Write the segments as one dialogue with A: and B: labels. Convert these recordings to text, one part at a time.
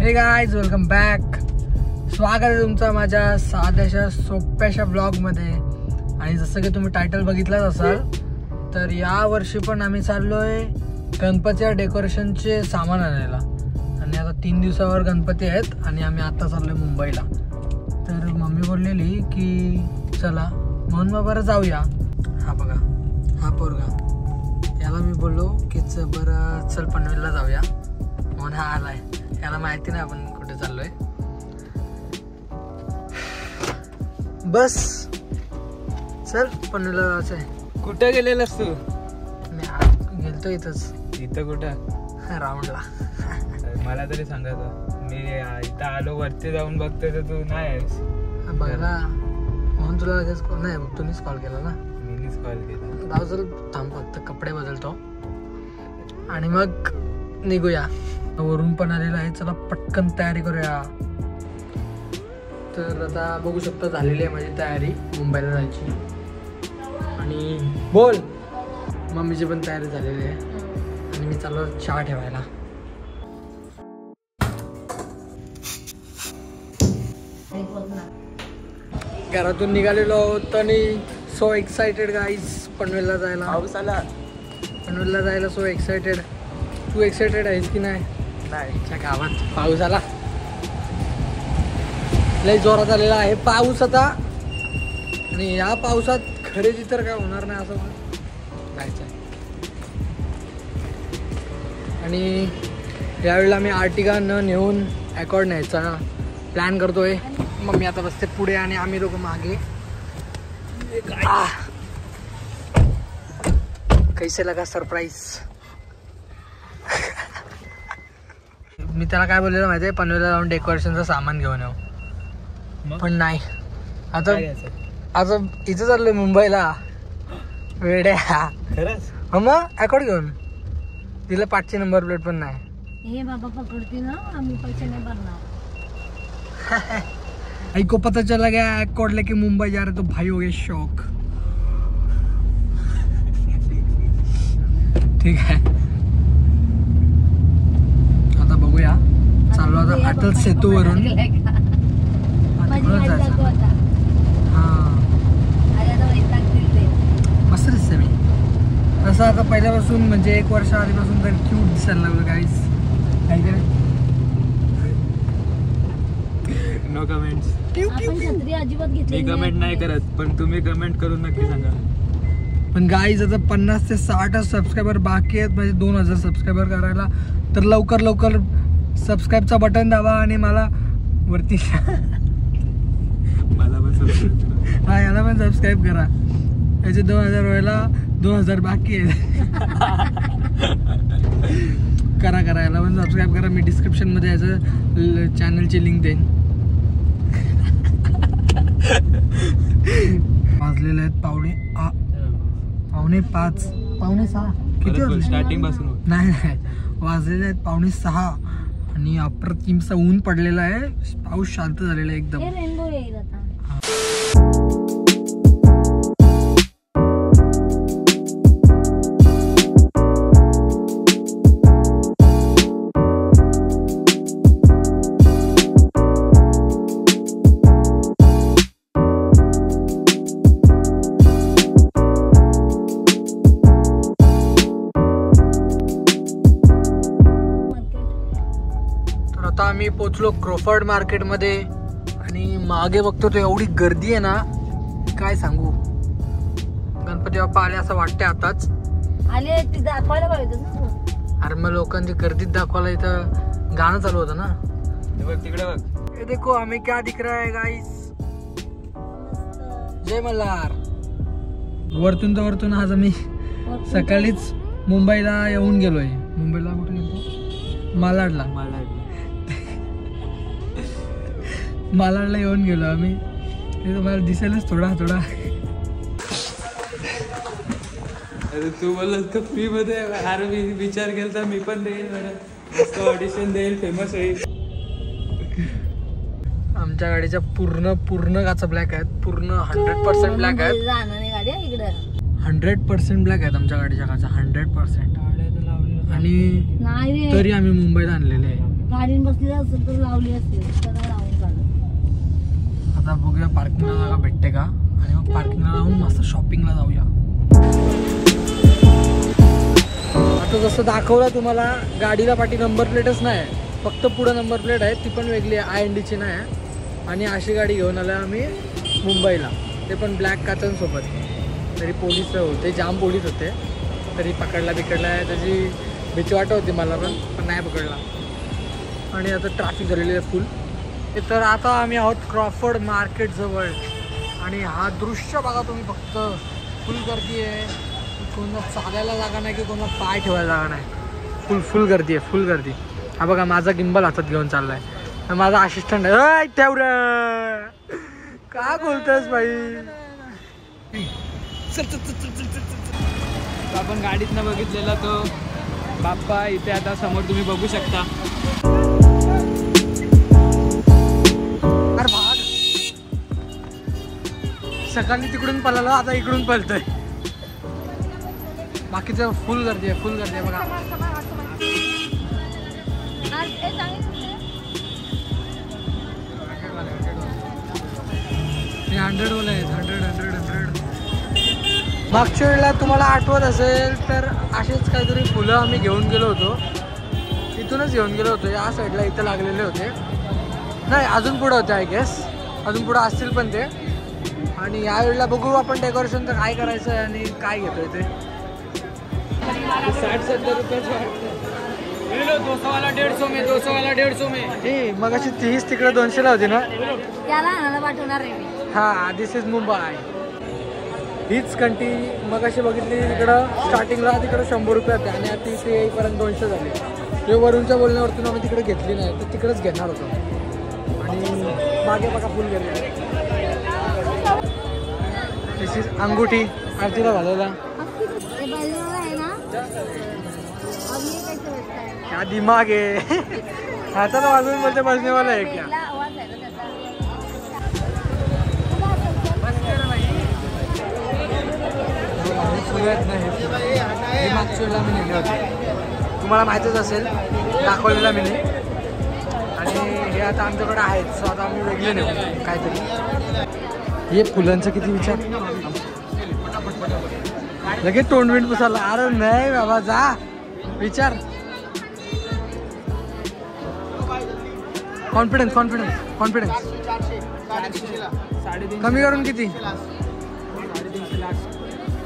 A: हे guys, welcome back. स्वागत आहे तुमचं माझ्या साध्याशा सोप्याशा ब्लॉगमध्ये. आणि जसं की तुम्ही टायटल बघितलाच असाल, तर या वर्षी पण आम्ही चाललोय गणपतीच्या डेकोरेशनचे सामान आणायला. आणि आता 3 दिवसावर गणपती आहेत आणि आम्ही आता चाललोय मुंबईला. तर मम्मी बोललेली की चला, म्हणून मग बरं जाऊया. हा बघा, हा पोरगा, याला मी बोललो की बरं चल पनवेलला जाऊया, म्हणून हा आलाय. याला माहिती नाही आपण कुठे चाललोय. बस चल, पनवेलला जायचंय.
B: कुठं गेलेलास तू?
A: मी गेलतो इथंच.
B: इथं कुठं?
A: राऊंडला.
B: मला तरी सांगायचं, मी इथं आलो वरती जाऊन बघतोय तर तू नाही आहेस.
A: बघा, म्हणून तुला लगेच नाही, तुम्हीच कॉल केला ना.
B: मीच कॉल केला.
A: जाऊ चल, थांब फक्त कपडे बदलतो आणि मग निघूया. वरून पण आलेला आहे, चला पटकन तयारी करूया. तर आता बघू शकता झालेली आहे माझी तयारी मुंबईला जायची. आणि बोल, मम्मीची पण तयारी झालेली आहे. आणि मी चाललो चहा ठेवायला. घरातून निघालेलो आहोत आणि सो एक्सायटेड गाईज पनवेलला जायला.
B: पाऊस आला
A: पनवेलला जायला सो एक्सायटेड. तू एक्सायटेड आहेस की नाही? नाही. गावात पाऊस आला, लय जोरात आलेला आहे पाऊस आता. आणि या पावसात खरेदी तर काय होणार नाही असं जायचं आहे. आणि यावेळेला मी आर्टिगा न नेऊन अकॉर्ड न्यायचा प्लॅन करतोय. मम्मी आता बसते पुढे आणि आम्ही लोक मागे. कैसे लगा सरप्राईज? मी त्याला काय बोललेलं माहिती आहे, पनवेलला जाऊन डेकोरेशनचं सामान घेऊन येऊ. पण नाही, आता इथं चाललोय मुंबईला. वेड्या
B: खरंच?
A: मग अकॉर्ड घेऊन तिला 5ची नंबर प्लेट पण नाही.
C: हे बाबा पकडती ना, आम्ही पैसे नाही भरणार.
A: को पता चला गया अकॉर्ड लेके मुंबई जा रहे तो भाई हो गए शौक. ठीक आहे, आता बघूया. चालू आता अटल सेतूवरून. मस्त दिसते मी तसं आता पहिल्यापासून, म्हणजे 1 वर्ष आधीपासून तर क्यूट दिसायला लागलं गाईस. काय काय
B: नो कमेंट्स.
C: मी
B: कमेंट नाही करत, पण तुम्ही कमेंट करून नक्की सांगा.
A: पण गाईज आता 50 ते 60 सबस्क्रायबर बाकी आहेत, म्हणजे 2000 सबस्क्रायबर करायला. तर लवकर लवकर सबस्क्राईबचा बटन दाबा आणि मला वरती
B: मला पण सबस्क्राईब करा.
A: हा, याला पण सबस्क्राईब करा. याचे 2000 व्हायला 2000 बाकी आहेत. करा याला पण सबस्क्राईब करा. मी डिस्क्रिप्शनमध्ये याचं चॅनलची लिंक देईन. वाजलेले आहेत पावणे 5, पावणे 6. किती वाजले?
B: स्टार्टिंग पासून
A: नाही, वाजलेले आहेत पावणे 6. आणि अप्रतिमसा ऊन पडलेला आहे, पाऊस शांत झालेला आहे एकदम.
C: रेनबो येईल आता.
A: आता आम्ही पोचलो क्रोफर्ड मार्केटमध्ये. आणि मागे बघतो तो एवढी गर्दी आहे ना, काय सांगू. गणपती बाप्पा आले असं वाटतंय आताच.
C: आले ते दाखवायला पाहिजे ना.
A: अरे मग लोकांची गर्दीत दाखवायला इथं गाणं चालू होतं ना.
B: बघ तिकडे बघ.
A: ये देखो हमें क्या दिख रहा है गाइस. जय मल्हार. वरतून आज आम्ही सकाळीच मुंबईला येऊन गेलोय. मुंबईला कुठे गेलो? मालाडला येऊन गेलो आम्ही. ते तुम्हाला दिसेलच थोडा.
B: अरे तू बोललास का फ्री मध्ये? अरे मी विचार केला मी पण देईल, मस्त ऑडिशन देईल, फेमस होईल.
A: आमच्या गाडीच्या पूर्ण काचा ब्लॅक आहेत. पूर्ण 100% ब्लॅक आहेत. 100% ब्लॅक आहेत आमच्या गाडीच्या काचा. 100%. आणि तरी आम्ही मुंबईला आणलेले आहे.
C: गाडीन बसली असेल तर लावली असेल त्याला लावून काढ.
A: आता बघूया पार्किंगला जागा भेटते का आणि मग पार्किंगला जाऊन मस्त शॉपिंगला जाऊया. आता जसं दाखवलं तुम्हाला गाडीला पाठी नंबर प्लेटच नाही, फक्त पुढं नंबर प्लेट आहे, ती पण वेगळी आहे, INDची नाही आहे. आणि अशी गाडी घेऊन आलो आम्ही मुंबईला, ते पण ब्लॅक काचांसोबत. तरी पोलीस होते, जाम पोलीस होते, तरी पकडला त्याची भीती वाटत होती मला पण नाही पकडला. आणि आता ट्रॅफिक झालेली आहे फुल. तर आता आम्ही आहोत क्रॉफर्ड मार्केटजवळ आणि हा दृश्य बघा तुम्ही, फक्त फुल गर्दी आहे. कोणाला चालायला जागा नाही की कोणाला पाय ठेवायला जागा नाही, फुल गर्दी आहे, फुल गर्दी. हा बघा माझा गिंबल हातात घेऊन चाललाय, माझा असिस्टंट आहे. काय बोलतोस बाई?
B: आपण गाडीतनं बघितलेला तो बाप्पा इथे आता समोर तुम्ही बघू शकता.
A: अरे भाग, सकाळी तिकडून पळालो, आता इकडून पळतोय. बाकीचं फुल गर्दी आहे, फुल गर्दी आहे बघा. हे 100 वाले आहेत, 100. मागच्या वेळेला तुम्हाला आठवत असेल तर असेच काहीतरी फुलं आम्ही घेऊन गेलो होतो, इथूनच घेऊन गेलो होतो. या साईडला इथं लागलेले होते, नाही अजून पुढं होते आय गेस, अजून पुढं असतील पण ते. आणि यावेळेला बघू आपण डेकोरेशन तर काय करायचं आहे आणि काय घेतोय ते.
B: 60-70 रुपयाचं वाटतं. 200 वाला 150 में, 200 वाला 150 में.
A: मग अशी 30 तिकडे 200ला होती ना.
C: त्याला पाठवणार आहे मी.
A: हा, दिस इज मुंबई. हीच कंटी मग अशी बघितली तिकडं स्टार्टिंगला, तिकडं 100 रुपये होते आणि आता इथे येईपर्यंत 200 झाले. ते वरूनच्या बोलण्यावरतून आम्ही तिकडे घेतली नाही, तर तिकडेच घेणार होतो. आणि मागे बघा फुल गेले. दिस इज अंगुठी आरतीला घालायला. क्या दिमाग आहे ह्याचा तर वाजून बोलते बसणेवाला आहे क्या. हे मागच्या वेळेला मी नेले होते, तुम्हाला माहीतच असेल, दाखवलेला मी ने. आणि हे आता आमच्याकडे आहेत, सो आता आम्ही वेगळे नेऊ काहीतरी. हे फुलांचं किती विचार, लगेच तोंडविंड पुसायला. अरे नाही बाबा, जा विचार. कॉन्फिडन्स कमी करून किती?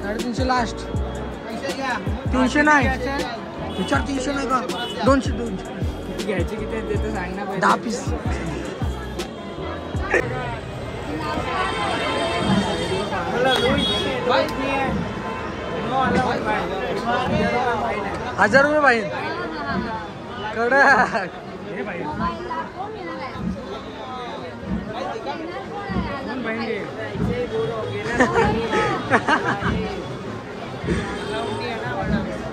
A: 350 लास्ट. 300 नाही विचार, 300 नाही का? 200
B: घ्यायची किती आहे ते तर सांग ना.
A: 10 पीस. ₹1000 भाई कडक.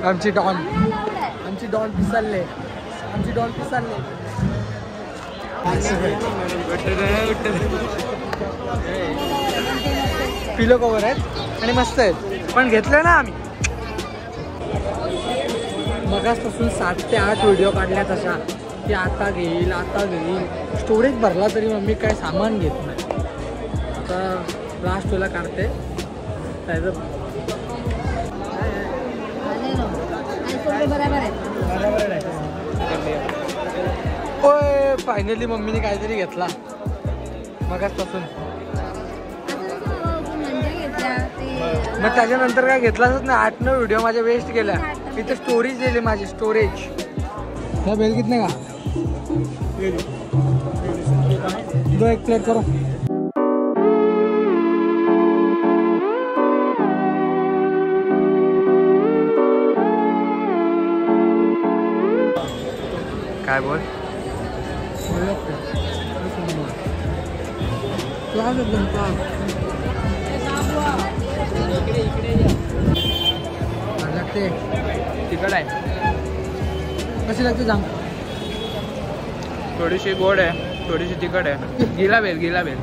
A: आमची डॉन पिसालले. पिलो कवर आहेत आणि मस्त आहेत, पण घेतलं ना आम्ही. मगाचपासून 7 ते 8 व्हिडिओ काढल्या तशा की आता घेईल. स्टोरेज भरला तरी मम्मी काय सामान घेत नाही. आता लास्ट तुला काढते त्याचं. होय, फायनली मम्मीने काहीतरी घेतला मगाचपासून. मग त्याच्यानंतर काय घेतलाच नाही. 8-9 व्हिडिओ माझ्या वेस्ट गेल्या. इथे स्टोरेज दिली माझी, स्टोरेज. त्या बेल कितने का? 2 एक प्लेट करो. काय बोल? लागते
B: तिखट आहे,
A: कशी लागते सांग.
B: थोडीशी गोड आहे, थोडीशी तिखट आहे. गिला बेल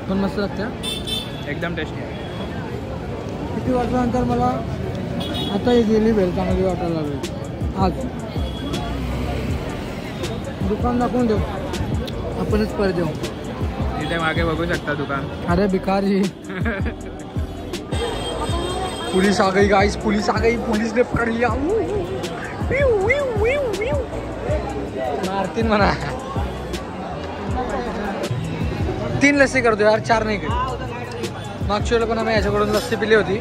A: पण मस्त लागते,
B: एकदम टेस्टी आहे.
A: किती वर्षानंतर मला आता ही गेली बेल चांगली वाटायला लागली आज. दुकान दाखवून देऊ, आपणच पर देऊ.
B: इथे मागे बघू शकता दुकान.
A: अरे भिकारी. पुलिस आ गई गाइस, पुलिस आ गई, पुलिस ने पकड़ लिया. मारतीन म्हणा. 3 लस्सी करतो यार, 4 नाही काही. मागच्या वेळेला पण आम्ही याच्याकडून लस्सी पिली होती.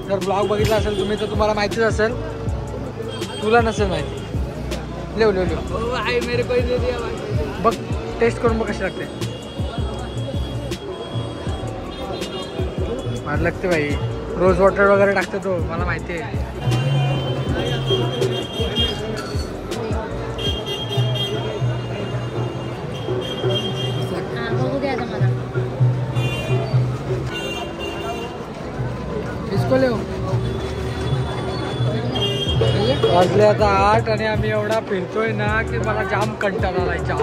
A: जर ब्लॉग बघितला असेल तुम्ही तर तुम्हाला माहितीच असेल, तुला नसेल माहिती. लिव लिव लिव बघ, टेस्ट करून बघ कशी लागते. मला लागते भाई, रोज वॉटर वगैरे टाकते तो, मला माहिती आहे. इसको ले वाजले आता 8 आणि आम्ही एवढा फिरतोय ना की मला जाम कंटाळा आलाय. जाम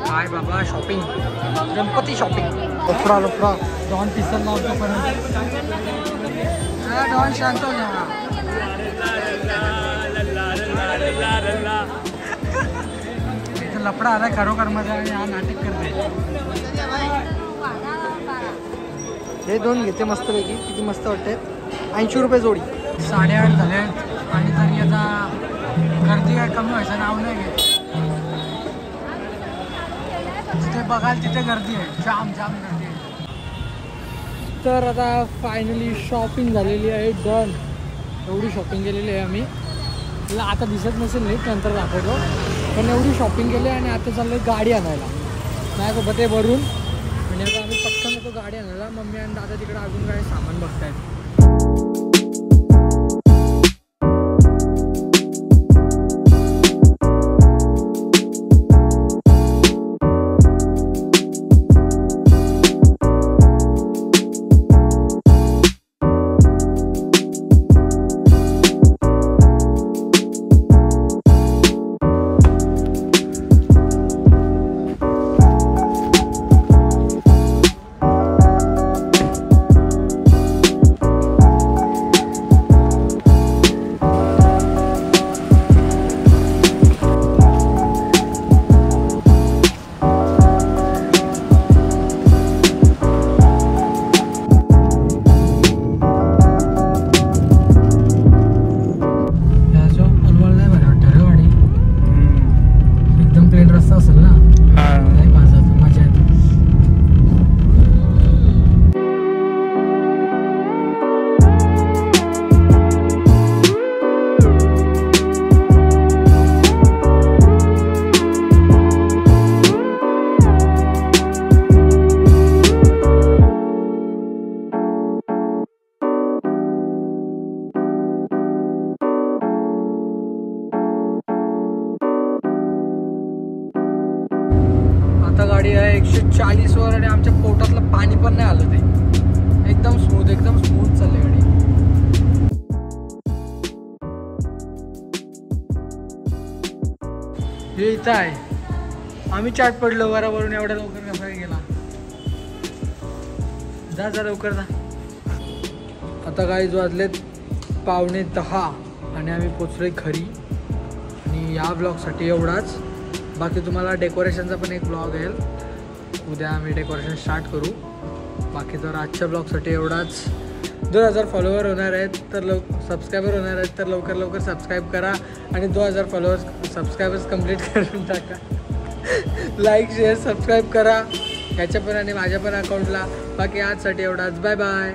A: काय बाबा, शॉपिंग, गणपती शॉपिंग. लफडा लफडा डॉन पिसल लावतो परत. डॉन शांत हो जा. लफडा आला खरोखर मध्ये आणि हा नाटक करते. हे 2 घेते मस्तपैकी. किती मस्त वाटते. 80 रुपये जोडी. 8:30 झाले आणि तरी आता गर्दी काय कमी व्हायचं नाव नाही घेत. जिथे बघाल तिथे गर्दी आहे, जाम जाम गर्दी आहे. तर आता फायनली शॉपिंग झालेली आहे, डन. एवढी शॉपिंग केलेली आहे आम्ही. तुला आता दिसत नसेल नीट, नंतर दाखवतो. पण एवढी शॉपिंग केली आणि आता चाललं गाडी आणायला. माझ्यासोबत आहे भरून. म्हणजे आता आम्ही पटकन येतो गाडी आणायला. मम्मी आणि दादा तिकडे अजून काही सामान बघतायत. आता गाडी आहे 140 वर आणि आमच्या पोटातलं पाणी पण नाही आलं. ते एकदम स्मूथ चालली गाडी. हे इथं आहे. आम्ही चाट पडलो वरावरून. एवढ्या लवकर कसा गेला. जा जा लवकर जा. आता गाईज वाजलेत 9:45 आणि आम्ही पोचलोय घरी. आणि या ब्लॉगसाठी एवढाच. बाकी तुम्हाला डेकोरेशनचा पण एक ब्लॉग येईल. उद्या आम्ही डेकोरेशन स्टार्ट करू. बाकी तर आजच्या ब्लॉगसाठी एवढाच. 2000 फॉलोअर होणार आहेत तर सबस्क्रायबर होणार आहेत तर लवकर सबस्क्राईब करा. आणि 2000 सबस्क्रायबर्स कंप्लीट करून टाका. लाईक शेअर सबस्क्राईब करा ह्याच्या पण आणि माझ्या पण अकाउंटला. बाकी आजसाठी एवढाच. Bye bye.